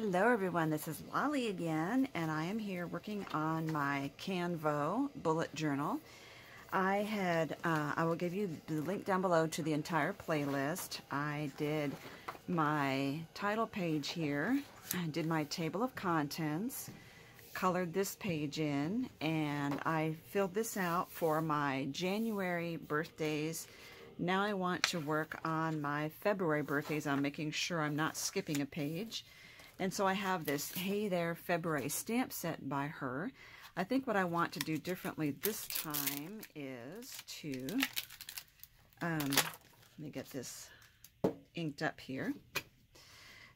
Hello everyone, this is Lolly again, and I am here working on my Canvo bullet journal. I will give you the link down below to the entire playlist. I did my title page here, I did my table of contents, colored this page in, and I filled this out for my January birthdays. Now I want to work on my February birthdays. I'm making sure I'm not skipping a page. And so I have this Hey There February stamp set by her. I think what I want to do differently this time is to, let me get this inked up here.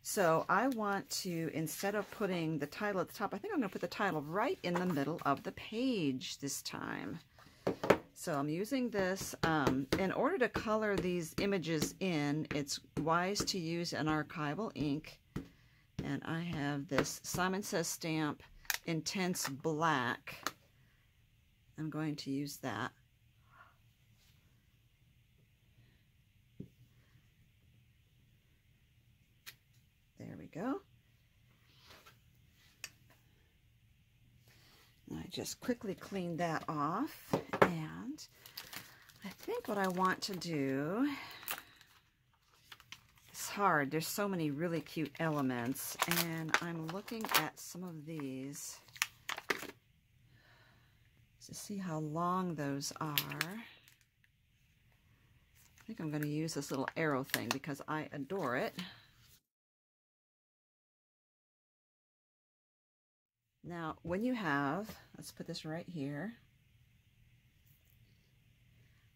So I want to, instead of putting the title at the top, I think I'm going to put the title right in the middle of the page this time. So I'm using this. In order to color these images in, it's wise to use an archival ink. And I have this Simon Says stamp Intense Black. I'm going to use that. There we go. And I just quickly cleaned that off. And I think what I want to do, hard. There's so many really cute elements, and I'm looking at some of these to see how long those are. I think I'm going to use this little arrow thing because I adore it. Now, when you have, let's put this right here.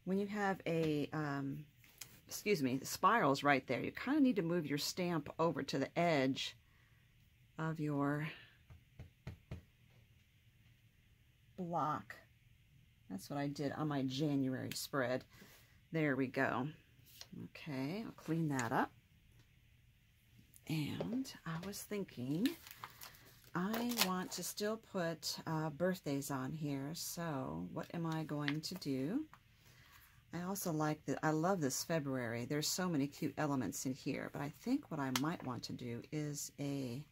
When you have a the spiral's right there. You kind of need to move your stamp over to the edge of your block. That's what I did on my January spread. There we go. Okay, I'll clean that up. And I was thinking I want to still put birthdays on here. So what am I going to do? I also like that. I love this February. There's so many cute elements in here, but I think what I might want to do is I'm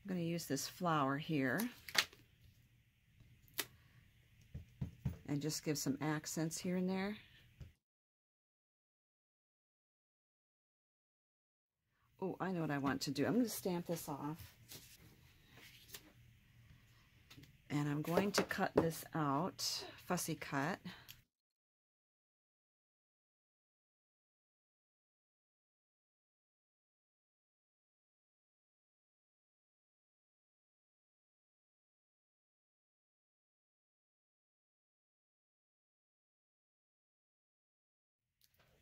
going to use this flower here and just give some accents here and there. Oh, I know what I want to do. I'm going to stamp this off. And I'm going to cut this out, fussy cut.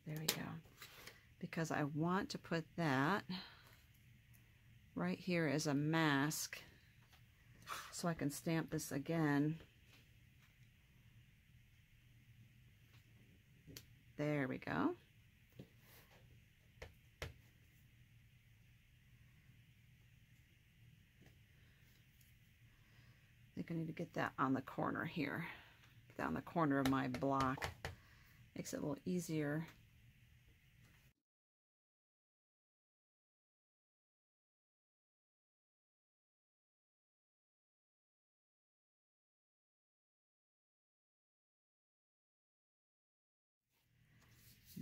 There we go. Because I want to put that right here as a mask so I can stamp this again. There we go. I think I need to get that on the corner here. Get that on the corner of my block. Makes it a little easier.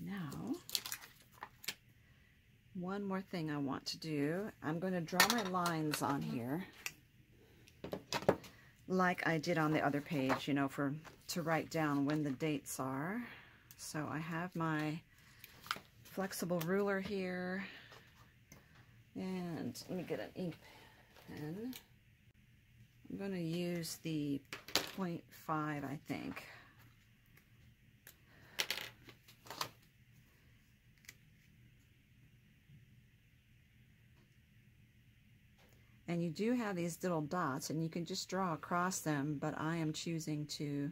Now, one more thing I want to do. I'm going to draw my lines on here like I did on the other page, you know, to write down when the dates are. So I have my flexible ruler here, and let me get an ink pen. I'm going to use the 0.5, I think. And you do have these little dots, and you can just draw across them, but I am choosing to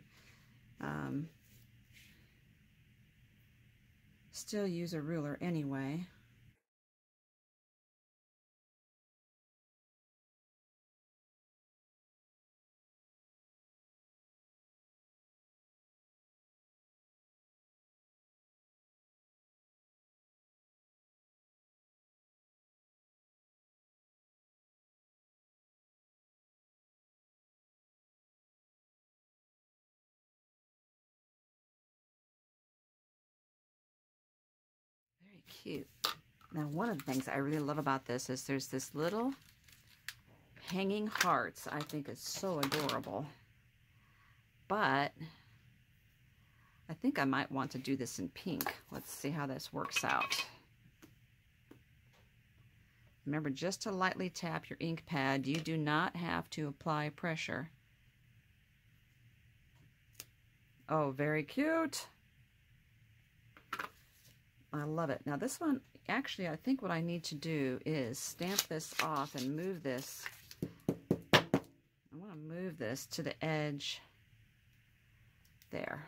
still use a ruler anyway. Very cute. Now, one of the things I really love about this is there's this little hanging hearts. I think it's so adorable. But I think I might want to do this in pink. Let's see how this works out. Remember, just to lightly tap your ink pad. You do not have to apply pressure. Oh, very cute. I love it. Now this one, actually, I think what I need to do is stamp this off and move this. I want to move this to the edge there.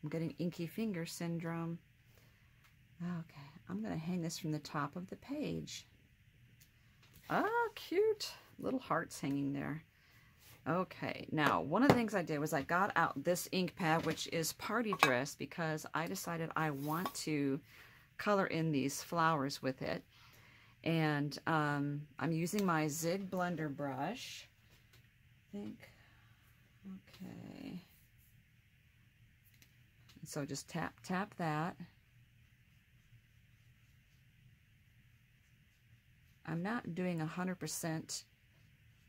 I'm getting inky finger syndrome. Okay, I'm going to hang this from the top of the page. Ah, cute. Little hearts hanging there. Okay, now one of the things I did was I got out this ink pad, which is Party Dress, because I decided I want to color in these flowers with it. And I'm using my Zig Blender brush. I think, okay. So just tap that. I'm not doing 100%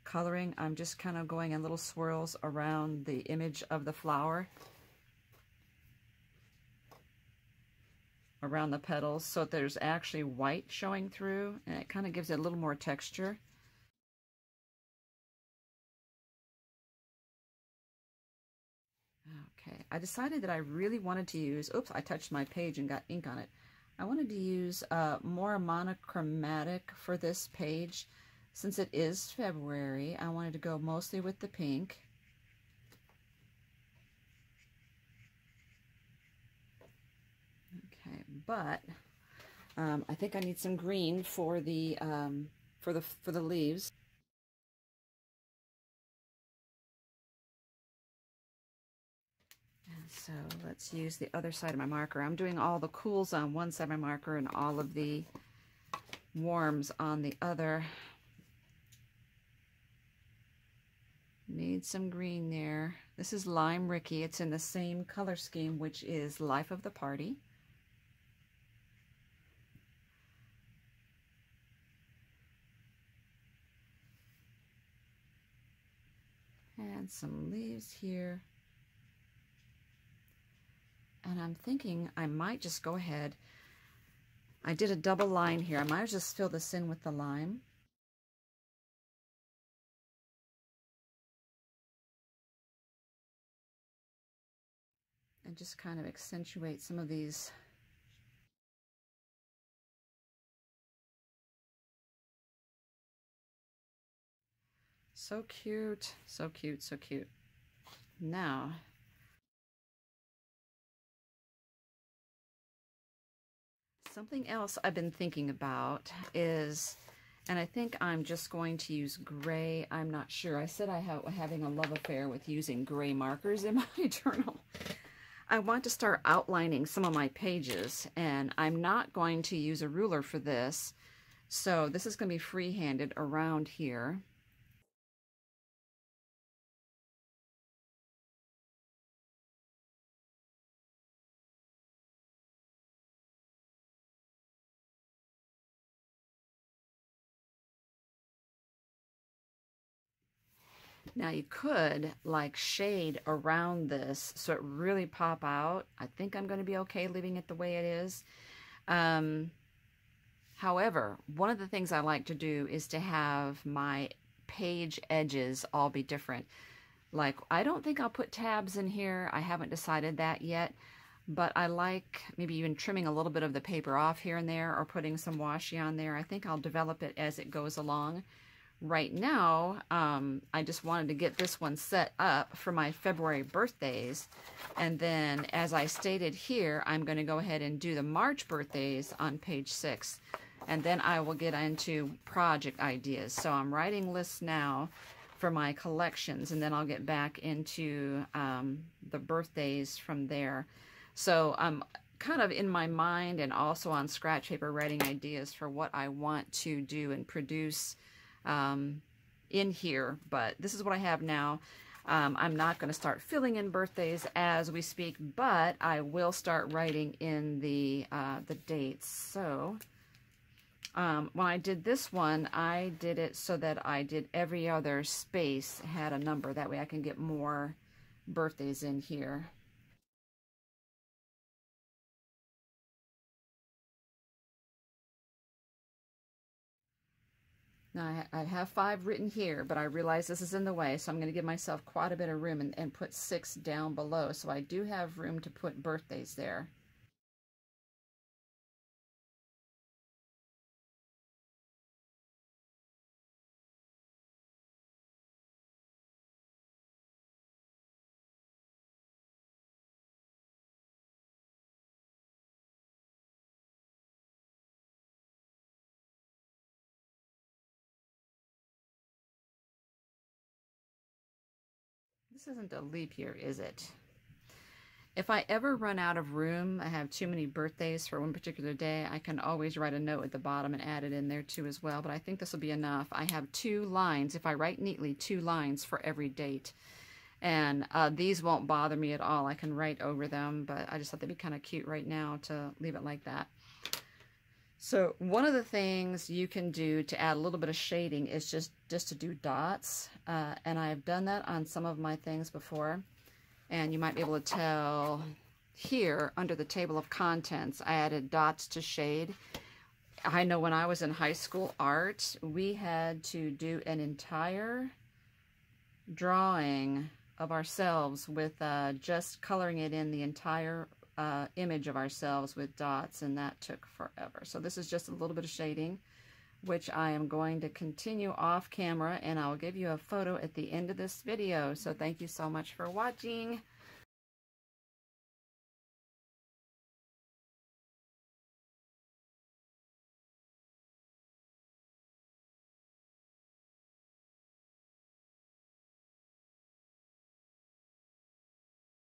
coloring. I'm just kind of going in little swirls around the image of the flower, around the petals, so that there's actually white showing through, and it kind of gives it a little more texture. Okay, I decided that I really wanted to use, oops, I touched my page and got ink on it. I wanted to use more monochromatic for this page. Since it is February, I wanted to go mostly with the pink. Okay, but I think I need some green for the leaves. And so let's use the other side of my marker. I'm doing all the cools on one side of my marker and all of the warms on the other. Need some green there. This is Lime Ricky. It's in the same color scheme, which is Life of the Party. And some leaves here. And I'm thinking I might just go ahead. I did a double line here. I might just fill this in with the lime. And just kind of accentuate some of these. So cute, so cute, so cute. Now, something else I've been thinking about is, and I think I'm just going to use gray. I'm not sure. I said having a love affair with using gray markers in my journal. I want to start outlining some of my pages, and I'm not going to use a ruler for this. So this is going to be free-handed around here. Now you could like shade around this so it really pop out. I think I'm going to be okay leaving it the way it is. However, one of the things I like to do is to have my page edges all be different. Like, I don't think I'll put tabs in here. I haven't decided that yet, but I like maybe even trimming a little bit of the paper off here and there, or putting some washi on there. I think I'll develop it as it goes along. Right now, I just wanted to get this one set up for my February birthdays. And then, as I stated here, I'm going to go ahead and do the March birthdays on page 6. And then I will get into project ideas. So I'm writing lists now for my collections, and then I'll get back into the birthdays from there. So I'm kind of in my mind and also on scratch paper writing ideas for what I want to do and produce in here, but this is what I have now. I'm not going to start filling in birthdays as we speak, but I will start writing in the dates. So when I did this one, I did it so that I did every other space had a number. That way I can get more birthdays in here. Now I have 5 written here, but I realize this is in the way, so I'm going to give myself quite a bit of room and put 6 down below. So I do have room to put birthdays there. This isn't a leap year, is it? If I ever run out of room, I have too many birthdays for one particular day, I can always write a note at the bottom and add it in there too as well, but I think this will be enough. I have 2 lines, if I write neatly, 2 lines for every date. And these won't bother me at all. I can write over them, but I just thought they'd be kind of cute right now to leave it like that. So one of the things you can do to add a little bit of shading is just to do dots. And I've done that on some of my things before. And you might be able to tell here under the table of contents, I added dots to shade. I know when I was in high school art, we had to do an entire drawing of ourselves with just coloring it in the entire image of ourselves with dots, and that took forever. So this is just a little bit of shading, which I am going to continue off camera, and I'll give you a photo at the end of this video. So thank you so much for watching.